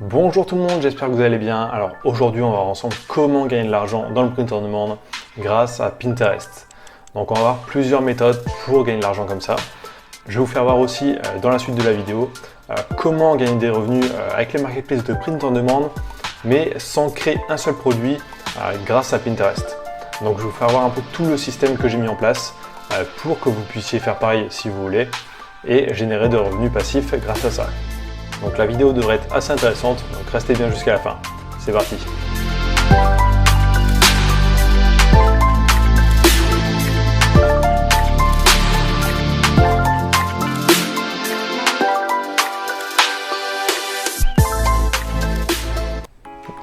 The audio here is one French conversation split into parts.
Bonjour tout le monde, j'espère que vous allez bien. Alors aujourd'hui on va voir ensemble comment gagner de l'argent dans le print on demand grâce à Pinterest. Donc on va voir plusieurs méthodes pour gagner de l'argent comme ça. Je vais vous faire voir aussi dans la suite de la vidéo comment gagner des revenus avec les marketplaces de print on demand mais sans créer un seul produit grâce à Pinterest. Donc je vais vous faire voir un peu tout le système que j'ai mis en place pour que vous puissiez faire pareil si vous voulez et générer de revenus passifs grâce à ça. Donc la vidéo devrait être assez intéressante, donc restez bien jusqu'à la fin. C'est parti.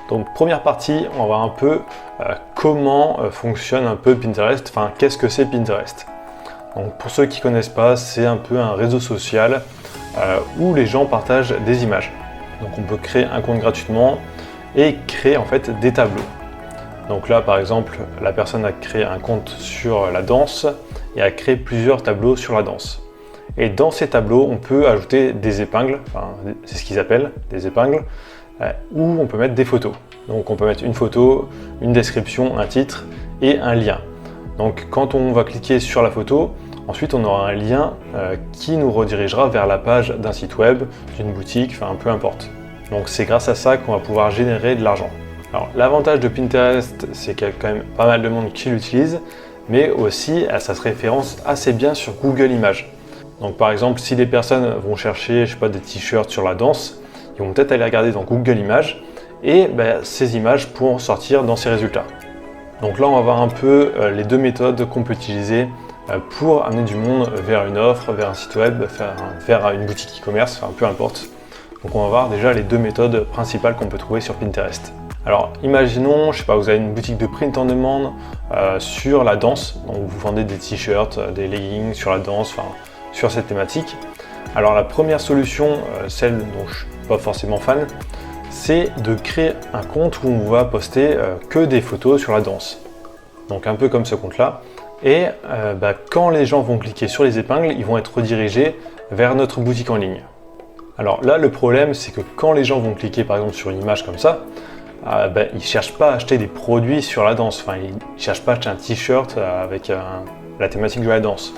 Donc première partie, on va voir un peu comment fonctionne un peu Pinterest, enfin qu'est-ce que c'est Pinterest. Donc pour ceux qui ne connaissent pas, c'est un peu un réseau social où les gens partagent des images. Donc on peut créer un compte gratuitement et créer en fait des tableaux. Donc là par exemple, la personne a créé un compte sur la danse et a créé plusieurs tableaux sur la danse. Et dans ces tableaux, on peut ajouter des épingles, enfin, c'est ce qu'ils appellent des épingles, où on peut mettre des photos. Donc on peut mettre une photo, une description, un titre et un lien. Donc quand on va cliquer sur la photo, ensuite on aura un lien qui nous redirigera vers la page d'un site web, d'une boutique, enfin peu importe. Donc c'est grâce à ça qu'on va pouvoir générer de l'argent. Alors l'avantage de Pinterest, c'est qu'il y a quand même pas mal de monde qui l'utilise, mais aussi ça se référence assez bien sur Google Images. Donc par exemple, si des personnes vont chercher, je sais pas, des t-shirts sur la danse, ils vont peut-être aller regarder dans Google Images et ces images pourront sortir dans ces résultats. Donc là on va voir un peu les deux méthodes qu'on peut utiliser pour amener du monde vers une offre, vers un site web, vers une boutique e-commerce, enfin peu importe. Donc on va voir déjà les deux méthodes principales qu'on peut trouver sur Pinterest. Alors imaginons, je sais pas, vous avez une boutique de print on demand sur la danse, donc vous vendez des t-shirts, des leggings sur la danse, enfin sur cette thématique. Alors la première solution, celle dont je suis pas forcément fan, c'est de créer un compte où on va poster que des photos sur la danse. Donc un peu comme ce compte-là. Et quand les gens vont cliquer sur les épingles, ils vont être redirigés vers notre boutique en ligne. Alors là, le problème, c'est que quand les gens vont cliquer par exemple sur une image comme ça, ils ne cherchent pas à acheter des produits sur la danse. Enfin, ils ne cherchent pas à acheter un t-shirt avec la thématique de la danse.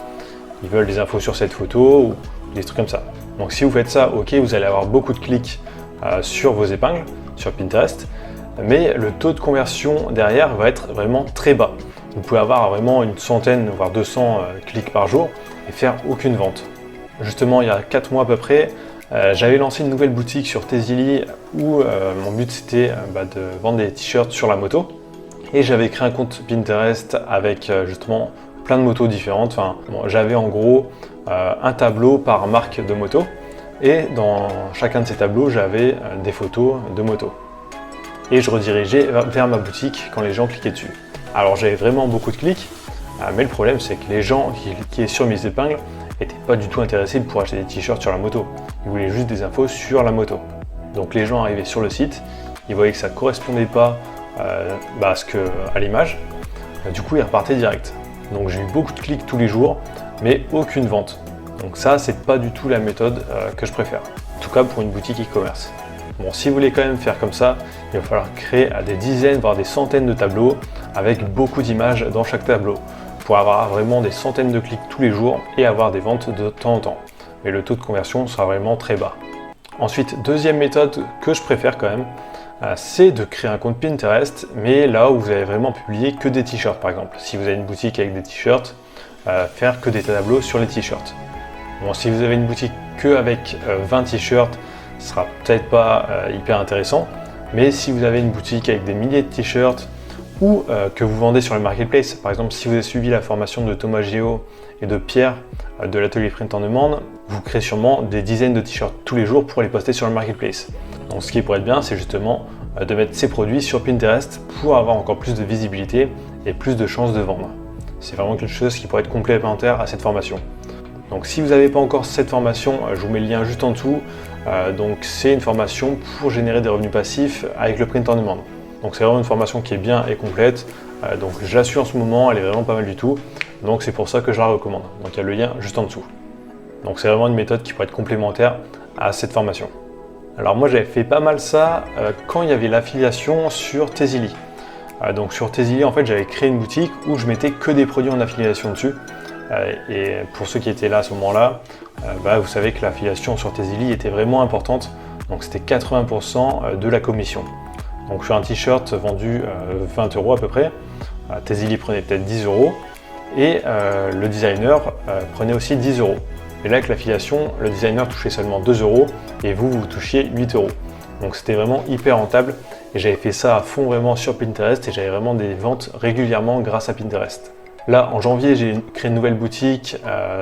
Ils veulent des infos sur cette photo ou des trucs comme ça. Donc si vous faites ça, ok, vous allez avoir beaucoup de clics sur vos épingles, sur Pinterest, mais le taux de conversion derrière va être vraiment très bas. Vous pouvez avoir vraiment une centaine, voire 200 clics par jour et faire aucune vente. Justement, il y a 4 mois à peu près, j'avais lancé une nouvelle boutique sur Tezily où mon but c'était de vendre des t-shirts sur la moto. Et j'avais créé un compte Pinterest avec justement plein de motos différentes. Enfin, j'avais en gros un tableau par marque de moto. Et dans chacun de ces tableaux, j'avais des photos de moto. Et je redirigeais vers ma boutique quand les gens cliquaient dessus. Alors j'avais vraiment beaucoup de clics, mais le problème c'est que les gens qui cliquaient sur mes épingles n'étaient pas du tout intéressés pour acheter des t-shirts sur la moto. Ils voulaient juste des infos sur la moto. Donc les gens arrivaient sur le site, ils voyaient que ça ne correspondait pas à l'image, du coup ils repartaient direct. Donc j'ai eu beaucoup de clics tous les jours, mais aucune vente. Donc ça, c'est pas du tout la méthode que je préfère, en tout cas pour une boutique e-commerce. Bon, si vous voulez quand même faire comme ça, il va falloir créer des dizaines, voire des centaines de tableaux avec beaucoup d'images dans chaque tableau pour avoir vraiment des centaines de clics tous les jours et avoir des ventes de temps en temps. Mais le taux de conversion sera vraiment très bas. Ensuite, deuxième méthode que je préfère quand même, c'est de créer un compte Pinterest, mais là où vous allez vraiment publier que des t-shirts par exemple. Si vous avez une boutique avec des t-shirts, faire que des tableaux sur les t-shirts. Bon, si vous avez une boutique que avec 20 t-shirts, ce sera peut-être pas hyper intéressant, mais si vous avez une boutique avec des milliers de t-shirts ou que vous vendez sur le marketplace, par exemple si vous avez suivi la formation de Thomas Géo et de Pierre de l'atelier print on demand, vous créez sûrement des dizaines de t-shirts tous les jours pour les poster sur le marketplace. Donc ce qui pourrait être bien, c'est justement de mettre ces produits sur Pinterest pour avoir encore plus de visibilité et plus de chances de vendre. C'est vraiment quelque chose qui pourrait être complémentaire à cette formation. Donc si vous n'avez pas encore cette formation, je vous mets le lien juste en dessous. Donc c'est une formation pour générer des revenus passifs avec le print on demand. Donc c'est vraiment une formation qui est bien et complète. Donc je la suis en ce moment, elle est vraiment pas mal du tout. Donc c'est pour ça que je la recommande. Donc il y a le lien juste en dessous. Donc c'est vraiment une méthode qui pourrait être complémentaire à cette formation. Alors moi j'avais fait pas mal ça quand il y avait l'affiliation sur Tezily. Donc sur Tezily en fait j'avais créé une boutique où je mettais que des produits en affiliation dessus. Et pour ceux qui étaient là à ce moment-là, vous savez que l'affiliation sur Tezily était vraiment importante. Donc c'était 80% de la commission. Donc sur un t-shirt vendu 20 € à peu près, Tezily prenait peut-être 10 € et le designer prenait aussi 10 €. Et là avec l'affiliation, le designer touchait seulement 2 € et vous touchiez 8 €. Donc c'était vraiment hyper rentable et j'avais fait ça à fond vraiment sur Pinterest et j'avais vraiment des ventes régulièrement grâce à Pinterest. Là en janvier j'ai créé une nouvelle boutique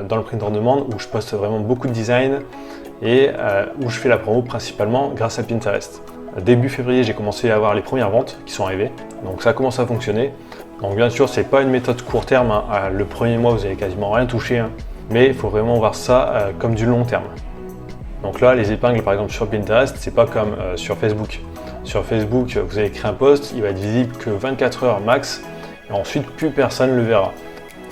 dans le print on demand où je poste vraiment beaucoup de design et où je fais la promo principalement grâce à Pinterest. Début février j'ai commencé à avoir les premières ventes qui sont arrivées, donc ça commence à fonctionner. Donc bien sûr c'est pas une méthode court terme, hein. Le premier mois vous avez quasiment rien touché, hein. Mais il faut vraiment voir ça comme du long terme. Donc là, les épingles par exemple sur Pinterest, c'est pas comme sur Facebook. Sur Facebook, vous allez créer un post, il va être visible que 24 heures max, et ensuite plus personne le verra.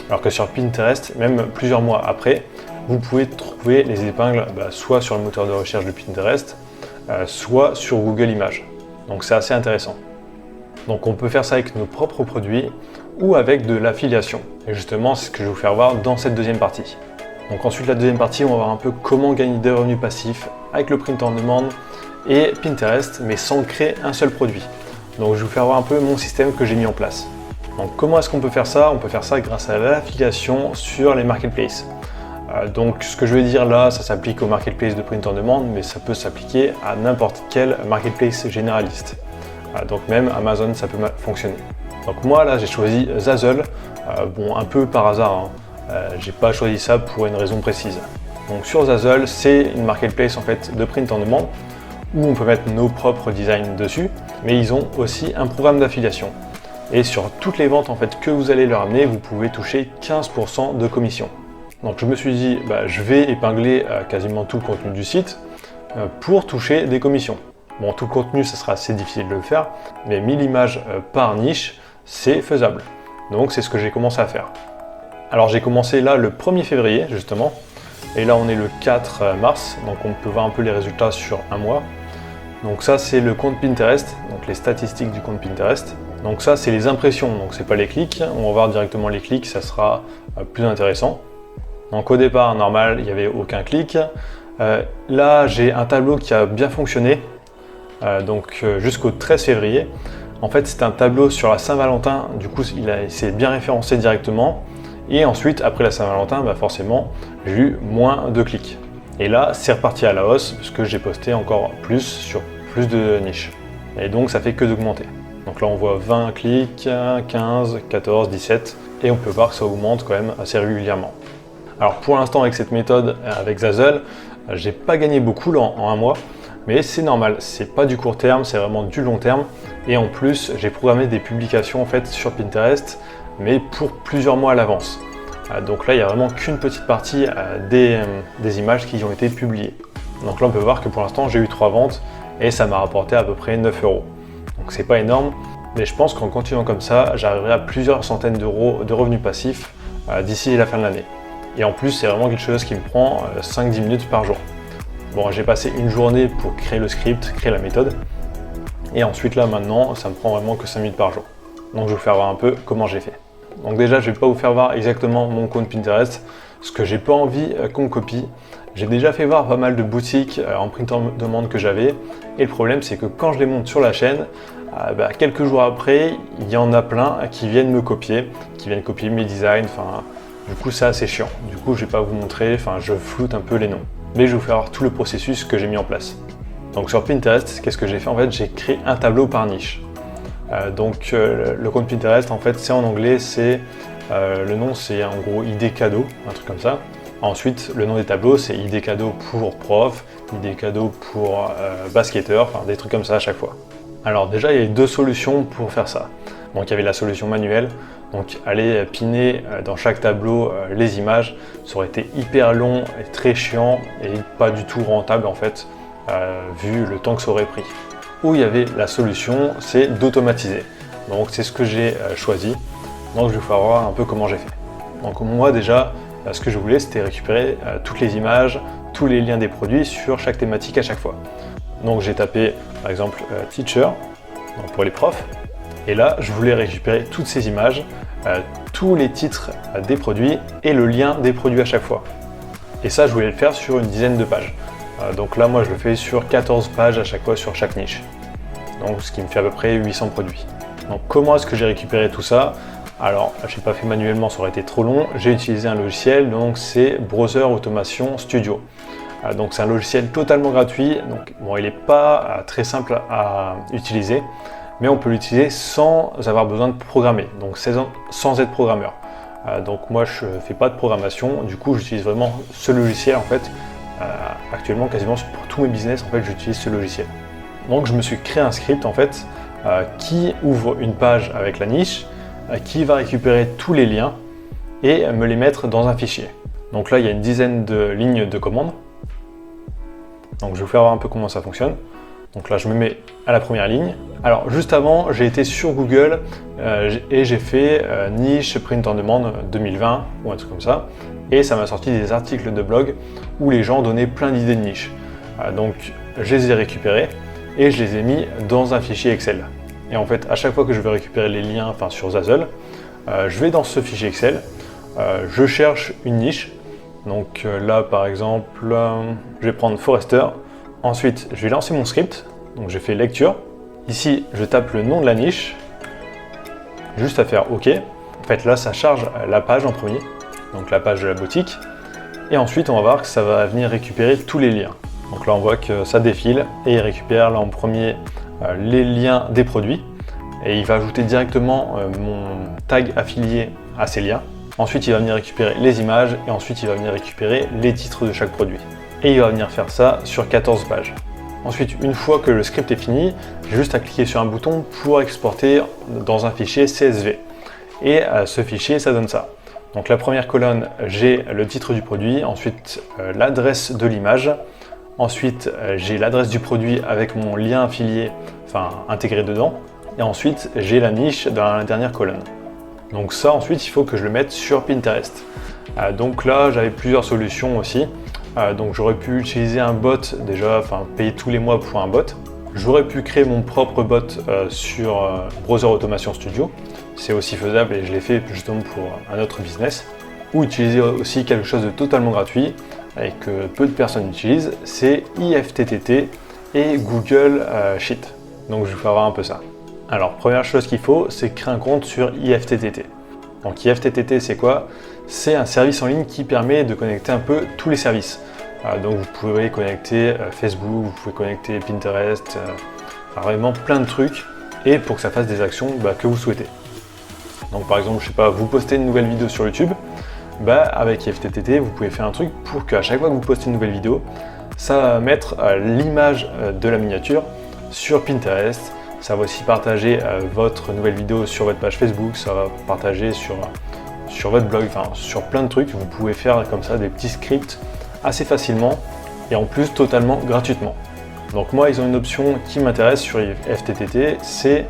Alors que sur Pinterest, même plusieurs mois après, vous pouvez trouver les épingles soit sur le moteur de recherche de Pinterest, soit sur Google Images. Donc c'est assez intéressant. Donc on peut faire ça avec nos propres produits ou avec de l'affiliation. Et justement, c'est ce que je vais vous faire voir dans cette deuxième partie. Donc ensuite, la deuxième partie, on va voir un peu comment gagner des revenus passifs avec le print on demand et Pinterest, mais sans créer un seul produit. Donc je vais vous faire voir un peu mon système que j'ai mis en place. Donc comment est-ce qu'on peut faire ça? On peut faire ça grâce à l'affiliation sur les marketplaces. Donc ce que je vais dire là, ça s'applique au marketplace de print on demand, mais ça peut s'appliquer à n'importe quel marketplace généraliste. Donc même Amazon, ça peut fonctionner. Donc moi là j'ai choisi Zazzle, un peu par hasard, hein. J'ai pas choisi ça pour une raison précise. Donc sur Zazzle, c'est une marketplace en fait de print on demand où on peut mettre nos propres designs dessus, mais ils ont aussi un programme d'affiliation. Et sur toutes les ventes en fait que vous allez leur amener, vous pouvez toucher 15% de commission. Donc je me suis dit, je vais épingler quasiment tout le contenu du site pour toucher des commissions. Bon, tout le contenu, ça sera assez difficile de le faire, mais 1000 images par niche, c'est faisable. Donc c'est ce que j'ai commencé à faire. Alors j'ai commencé là le 1er février justement, et là on est le 4 mars, donc on peut voir un peu les résultats sur un mois. Donc ça c'est le compte Pinterest, donc les statistiques du compte Pinterest. Donc ça c'est les impressions, donc c'est pas les clics, on va voir directement les clics, ça sera plus intéressant. Donc au départ, normal, il n'y avait aucun clic. Là j'ai un tableau qui a bien fonctionné, jusqu'au 13 février. En fait, c'est un tableau sur la Saint-Valentin, du coup, il s'est bien référencé directement. Et ensuite, après la Saint-Valentin, forcément, j'ai eu moins de clics. Et là, c'est reparti à la hausse, parce que j'ai posté encore plus sur plus de niches. Et donc, ça fait que d'augmenter. Donc là, on voit 20 clics, 15, 14, 17. Et on peut voir que ça augmente quand même assez régulièrement. Alors, pour l'instant, avec cette méthode, avec Zazzle, j'ai pas gagné beaucoup là, en un mois. Mais c'est normal, c'est pas du court terme, c'est vraiment du long terme. Et en plus, j'ai programmé des publications en fait sur Pinterest, mais pour plusieurs mois à l'avance. Donc là, il n'y a vraiment qu'une petite partie des images qui ont été publiées. Donc là, on peut voir que pour l'instant, j'ai eu 3 ventes et ça m'a rapporté à peu près 9 €. Donc c'est pas énorme, mais je pense qu'en continuant comme ça, j'arriverai à plusieurs centaines d'euros de revenus passifs d'ici la fin de l'année. Et en plus, c'est vraiment quelque chose qui me prend 5-10 minutes par jour. Bon, j'ai passé une journée pour créer le script, créer la méthode. Et ensuite, là, maintenant, ça me prend vraiment que 5 minutes par jour. Donc, je vais vous faire voir un peu comment j'ai fait. Donc déjà, je ne vais pas vous faire voir exactement mon compte Pinterest, parce que j'ai pas envie qu'on me copie. J'ai déjà fait voir pas mal de boutiques en print on demand que j'avais. Et le problème, c'est que quand je les monte sur la chaîne, quelques jours après, il y en a plein qui viennent me copier, qui viennent copier mes designs. Du coup, c'est assez chiant. Du coup, je ne vais pas vous montrer, je floute un peu les noms. Mais je vais vous faire voir tout le processus que j'ai mis en place. Donc sur Pinterest, qu'est-ce que j'ai fait? En fait, j'ai créé un tableau par niche. Le compte Pinterest, en fait, c'est en anglais, le nom c'est en gros idée cadeau, un truc comme ça. Ensuite, le nom des tableaux, c'est idée cadeau pour prof, idée cadeau pour basketteur, des trucs comme ça à chaque fois. Alors déjà, il y a 2 solutions pour faire ça. Donc il y avait la solution manuelle, donc aller piner dans chaque tableau les images, ça aurait été hyper long et très chiant et pas du tout rentable en fait, vu le temps que ça aurait pris. Ou il y avait la solution, c'est d'automatiser. Donc c'est ce que j'ai choisi. Donc je vais vous faire voir un peu comment j'ai fait. Donc moi déjà, ce que je voulais, c'était récupérer toutes les images, tous les liens des produits sur chaque thématique à chaque fois. Donc j'ai tapé par exemple teacher, donc pour les profs. Et là, je voulais récupérer toutes ces images, tous les titres des produits et le lien des produits à chaque fois. Et ça, je voulais le faire sur une dizaine de pages. Donc là, moi, je le fais sur 14 pages à chaque fois sur chaque niche. Donc ce qui me fait à peu près 800 produits. Donc comment est-ce que j'ai récupéré tout ça? Alors, je n'ai pas fait manuellement, ça aurait été trop long. J'ai utilisé un logiciel, donc c'est Browser Automation Studio. Donc c'est un logiciel totalement gratuit. Donc bon, il n'est pas très simple à utiliser, mais on peut l'utiliser sans avoir besoin de programmer, donc sans être programmeur. Donc moi je ne fais pas de programmation, du coup j'utilise vraiment ce logiciel en fait. Actuellement quasiment pour tous mes business en fait j'utilise ce logiciel. Donc je me suis créé un script en fait qui ouvre une page avec la niche, qui va récupérer tous les liens et me les mettre dans un fichier. Donc là il y a une dizaine de lignes de commande. Donc je vais vous faire voir un peu comment ça fonctionne. Donc là je me mets à la première ligne. Alors juste avant j'ai été sur Google et j'ai fait niche print on demand 2020 ou un truc comme ça. Et ça m'a sorti des articles de blog où les gens donnaient plein d'idées de niche. Donc je les ai récupérés et je les ai mis dans un fichier Excel. Et en fait à chaque fois que je vais récupérer les liens sur Zazzle, je vais dans ce fichier Excel, je cherche une niche. Donc là par exemple, je vais prendre Forester. Ensuite, je vais lancer mon script. Donc j'ai fait lecture. Ici, je tape le nom de la niche. Juste à faire OK. En fait, là, ça charge la page en premier. Donc la page de la boutique. Et ensuite, on va voir que ça va venir récupérer tous les liens. Donc là, on voit que ça défile et il récupère là en premier les liens des produits. Et il va ajouter directement mon tag affilié à ces liens. Ensuite, il va venir récupérer les images et ensuite, il va venir récupérer les titres de chaque produit. Et il va venir faire ça sur 14 pages. Ensuite, une fois que le script est fini, j'ai juste à cliquer sur un bouton pour exporter dans un fichier CSV. Et ce fichier, ça donne ça. Donc la première colonne, j'ai le titre du produit, ensuite l'adresse de l'image, ensuite j'ai l'adresse du produit avec mon lien affilié, intégré dedans, et ensuite j'ai la niche dans la dernière colonne. Donc ça, ensuite, il faut que je le mette sur Pinterest. Donc là, j'avais plusieurs solutions aussi. Donc j'aurais pu utiliser un bot déjà, payer tous les mois pour un bot. J'aurais pu créer mon propre bot sur Browser Automation Studio. C'est aussi faisable et je l'ai fait justement pour un autre business. Ou utiliser aussi quelque chose de totalement gratuit et que peu de personnes utilisent, c'est IFTTT et Google Sheet. Donc je vais vous faire voir un peu ça. Alors première chose qu'il faut, c'est créer un compte sur IFTTT. Donc IFTTT c'est quoi? C'est un service en ligne qui permet de connecter un peu tous les services. Donc vous pouvez connecter Facebook, vous pouvez connecter Pinterest, vraiment plein de trucs, et pour que ça fasse des actions que vous souhaitez. Donc par exemple, je sais pas, vous postez une nouvelle vidéo sur YouTube, avec IFTTT, vous pouvez faire un truc pour qu'à chaque fois que vous postez une nouvelle vidéo, ça va mettre l'image de la miniature sur Pinterest. Ça va aussi partager votre nouvelle vidéo sur votre page Facebook, ça va partager sur votre blog, sur plein de trucs. Vous pouvez faire comme ça des petits scripts assez facilement et en plus totalement gratuitement. Donc moi, ils ont une option qui m'intéresse sur IFTTT, c'est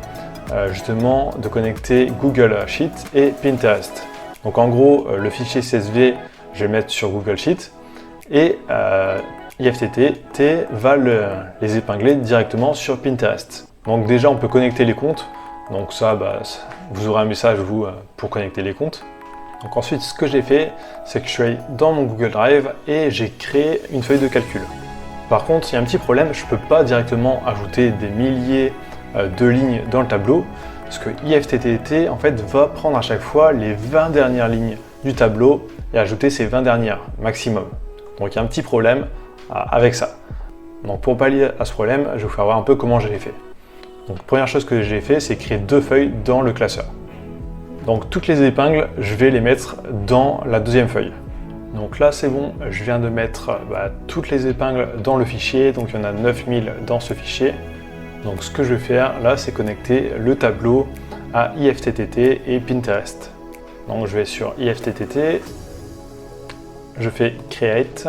justement de connecter Google Sheet et Pinterest. Donc en gros, le fichier CSV, je vais le mettre sur Google Sheet et IFTTT va les épingler directement sur Pinterest. Donc déjà, on peut connecter les comptes. Donc ça, vous aurez un message pour connecter les comptes. Donc ensuite, ce que j'ai fait, c'est que je suis allé dans mon Google Drive et j'ai créé une feuille de calcul. Par contre, il y a un petit problème, je ne peux pas directement ajouter des milliers de lignes dans le tableau, parce que IFTTT en fait va prendre à chaque fois les 20 dernières lignes du tableau et ajouter ces 20 dernières maximum. Donc il y a un petit problème avec ça. Donc pour pallier à ce problème, je vais vous faire voir un peu comment j'ai fait. Donc première chose que j'ai fait, c'est créer deux feuilles dans le classeur. Donc toutes les épingles, je vais les mettre dans la deuxième feuille. Donc là c'est bon, je viens de mettre toutes les épingles dans le fichier, donc il y en a 9000 dans ce fichier. Donc ce que je vais faire là, c'est connecter le tableau à IFTTT et Pinterest. Donc je vais sur IFTTT, je fais Create,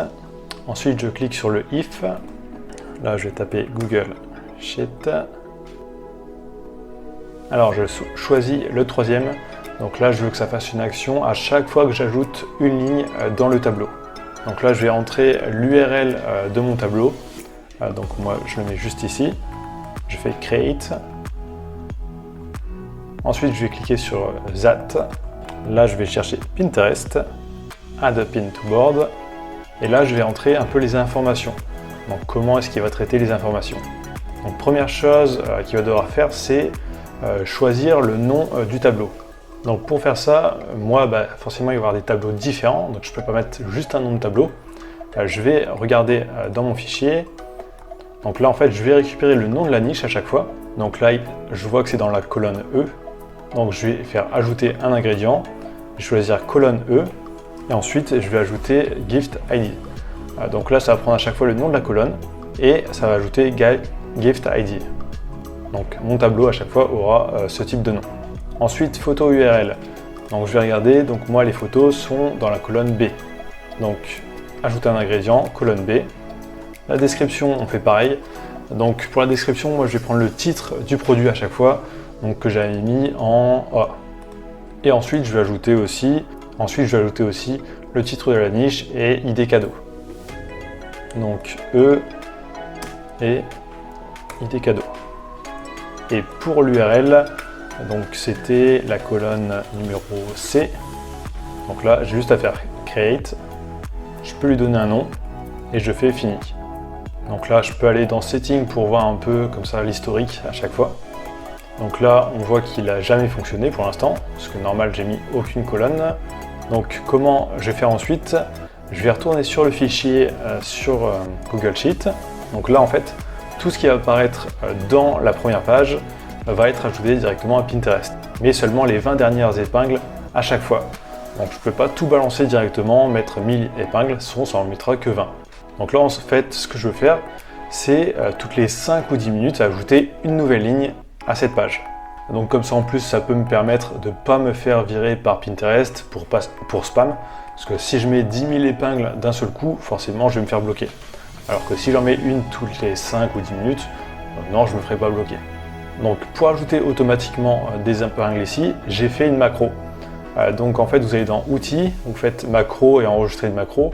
ensuite je clique sur le If, là je vais taper Google Sheet. Alors je choisis le troisième, donc là je veux que ça fasse une action à chaque fois que j'ajoute une ligne dans le tableau. Donc là je vais entrer l'URL de mon tableau Donc moi je le mets juste ici. Je fais Create. Ensuite je vais cliquer sur That. Là je vais chercher Pinterest, Add Pin to Board. Et là je vais entrer un peu les informations. Donc comment est-ce qu'il va traiter les informations? Donc première chose qu'il va devoir faire, c'est choisir le nom du tableau. Donc pour faire ça, moi forcément il va y avoir des tableaux différents, donc je ne peux pas mettre juste un nom de tableau. Je vais regarder dans mon fichier. Donc là en fait je vais récupérer le nom de la niche à chaque fois. Donc là je vois que c'est dans la colonne E. Donc je vais faire ajouter un ingrédient. Je vais choisir colonne E. Et ensuite je vais ajouter Gift ID. Donc là ça va prendre à chaque fois le nom de la colonne. Et ça va ajouter Gift ID. Donc mon tableau à chaque fois aura ce type de nom. Ensuite photo URL. Donc je vais regarder. Donc moi les photos sont dans la colonne B. Donc ajouter un ingrédient, colonne B. La description, on fait pareil. Donc pour la description, moi je vais prendre le titre du produit à chaque fois, donc que j'avais mis en A. Et ensuite je vais ajouter aussi, le titre de la niche et ID cadeau. Donc E et ID cadeau. Et pour l'URL, donc c'était la colonne numéro C. Donc là j'ai juste à faire create. Je peux lui donner un nom et je fais fini. Donc là je peux aller dans setting pour voir un peu comme ça l'historique à chaque fois. Donc là on voit qu'il n'a jamais fonctionné pour l'instant, parce que normal j'ai mis aucune colonne. Donc comment je vais faire ensuite? Je vais retourner sur le fichier sur Google Sheet. Donc là en fait tout ce qui va apparaître dans la première page va être ajouté directement à Pinterest, mais seulement les 20 dernières épingles à chaque fois. Donc je ne peux pas tout balancer directement, mettre 1000 épingles, sinon ça en mettra que 20. Donc là en fait ce que je veux faire, c'est toutes les 5 ou 10 minutes ajouter une nouvelle ligne à cette page. Donc comme ça en plus ça peut me permettre de ne pas me faire virer par Pinterest pour spam, parce que si je mets 10 000 épingles d'un seul coup, forcément je vais me faire bloquer. Alors que si j'en mets une toutes les 5 ou 10 minutes, non je ne me ferai pas bloquer. Donc pour ajouter automatiquement des épingles ici, j'ai fait une macro. Donc en fait vous allez dans outils, vous faites macro et enregistrer une macro,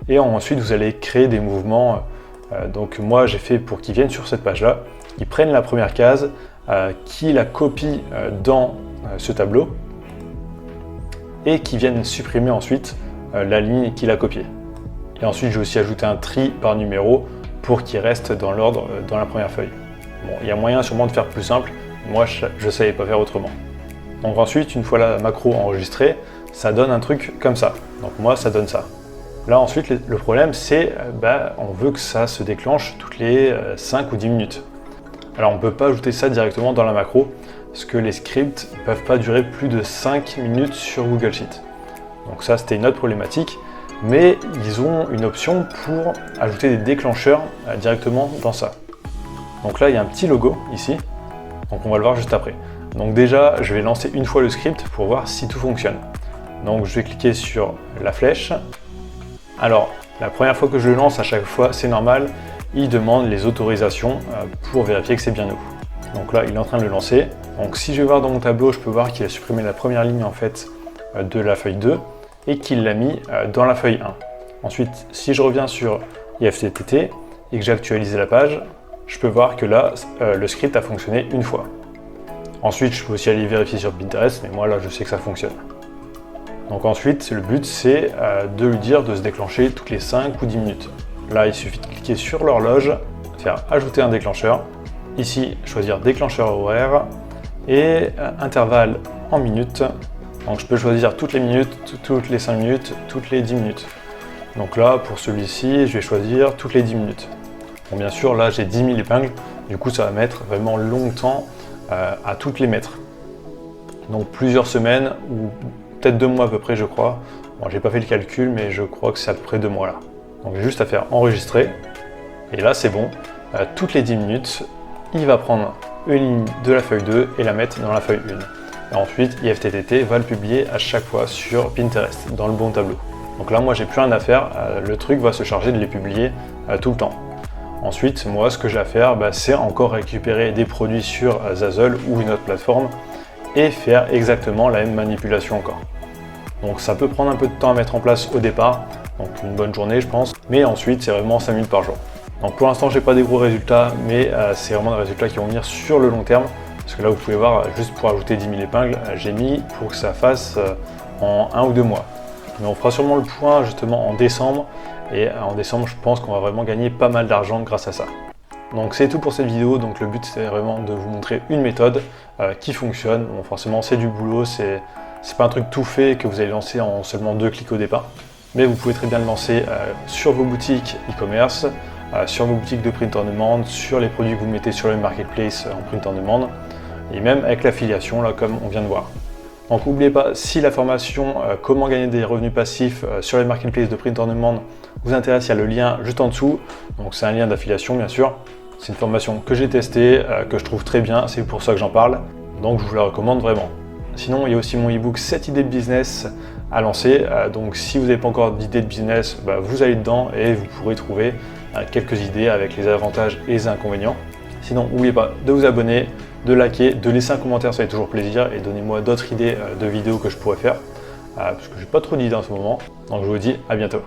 et ensuite vous allez créer des mouvements. Donc moi j'ai fait pour qu'ils viennent sur cette page là, ils prennent la première case, qui la copient dans ce tableau et qui viennent supprimer ensuite la ligne qui l'a copiée. Et ensuite j'ai aussi ajouté un tri par numéro pour qu'il reste dans l'ordre dans la première feuille. Bon, il y a moyen sûrement de faire plus simple, moi je ne savais pas faire autrement. Donc ensuite, une fois la macro enregistrée, ça donne un truc comme ça. Donc moi, ça donne ça. Là ensuite, le problème, c'est on veut que ça se déclenche toutes les 5 ou 10 minutes. Alors on ne peut pas ajouter ça directement dans la macro, parce que les scripts ne peuvent pas durer plus de 5 minutes sur Google Sheet. Donc ça, c'était une autre problématique. Mais ils ont une option pour ajouter des déclencheurs directement dans ça. Donc là, il y a un petit logo ici. Donc on va le voir juste après. Donc déjà, je vais lancer une fois le script pour voir si tout fonctionne. Donc je vais cliquer sur la flèche. Alors, la première fois que je le lance, à chaque fois, c'est normal, il demande les autorisations pour vérifier que c'est bien nous. Donc là, il est en train de le lancer. Donc si je vais voir dans mon tableau, je peux voir qu'il a supprimé la première ligne en fait de la feuille 2 et qu'il l'a mis dans la feuille 1. Ensuite, si je reviens sur IFTTT et que j'ai actualisé la page, je peux voir que là, le script a fonctionné une fois. Ensuite, je peux aussi aller vérifier sur Pinterest, mais moi là, je sais que ça fonctionne. Donc ensuite, le but, c'est de lui dire de se déclencher toutes les 5 ou 10 minutes. Là, il suffit de cliquer sur l'horloge, faire ajouter un déclencheur. Ici, choisir déclencheur horaire et intervalle en minutes. Donc je peux choisir toutes les minutes, toutes les 5 minutes, toutes les 10 minutes. Donc là, pour celui-ci, je vais choisir toutes les 10 minutes. Bon, bien sûr, là, j'ai 10 000 épingles. Du coup, ça va mettre vraiment longtemps à toutes les mettre. Donc plusieurs semaines ou peut-être 2 mois à peu près, je crois. Bon, j'ai pas fait le calcul, mais je crois que c'est à peu près 2 mois là. Donc j'ai juste à faire enregistrer. Et là, c'est bon. Toutes les 10 minutes, il va prendre une ligne de la feuille 2 et la mettre dans la feuille 1. Et ensuite, IFTTT va le publier à chaque fois sur Pinterest, dans le bon tableau. Donc là, moi, j'ai plus rien à faire. Le truc va se charger de les publier tout le temps. Ensuite, moi, ce que j'ai à faire, c'est encore récupérer des produits sur Zazzle ou une autre plateforme et faire exactement la même manipulation encore. Donc ça peut prendre un peu de temps à mettre en place au départ, donc une bonne journée je pense, mais ensuite c'est vraiment 5 minutes par jour. Donc pour l'instant, j'ai pas des gros résultats, mais c'est vraiment des résultats qui vont venir sur le long terme. Parce que là, vous pouvez voir, juste pour ajouter 10 000 épingles, j'ai mis pour que ça fasse en 1 ou 2 mois. Mais on fera sûrement le point justement en décembre. Et en décembre, je pense qu'on va vraiment gagner pas mal d'argent grâce à ça. Donc c'est tout pour cette vidéo. Donc le but, c'est vraiment de vous montrer une méthode qui fonctionne. Bon, forcément, c'est du boulot, c'est pas un truc tout fait que vous allez lancer en seulement 2 clics au départ. Mais vous pouvez très bien le lancer sur vos boutiques e-commerce, sur vos boutiques de print on demand, sur les produits que vous mettez sur le marketplace en print on demand, et même avec l'affiliation, là, comme on vient de voir. Donc n'oubliez pas, si la formation comment gagner des revenus passifs sur les marketplaces de print on demand vous intéresse, il y a le lien juste en dessous. Donc c'est un lien d'affiliation bien sûr. C'est une formation que j'ai testée, que je trouve très bien, c'est pour ça que j'en parle. Donc je vous la recommande vraiment. Sinon, il y a aussi mon e-book 7 idées de business à lancer. Donc si vous n'avez pas encore d'idées de business, vous allez dedans et vous pourrez trouver quelques idées avec les avantages et les inconvénients. Sinon, n'oubliez pas de vous abonner, de liker, de laisser un commentaire, ça fait toujours plaisir, et donnez-moi d'autres idées de vidéos que je pourrais faire, parce que j'ai pas trop d'idées en ce moment. Donc je vous dis à bientôt.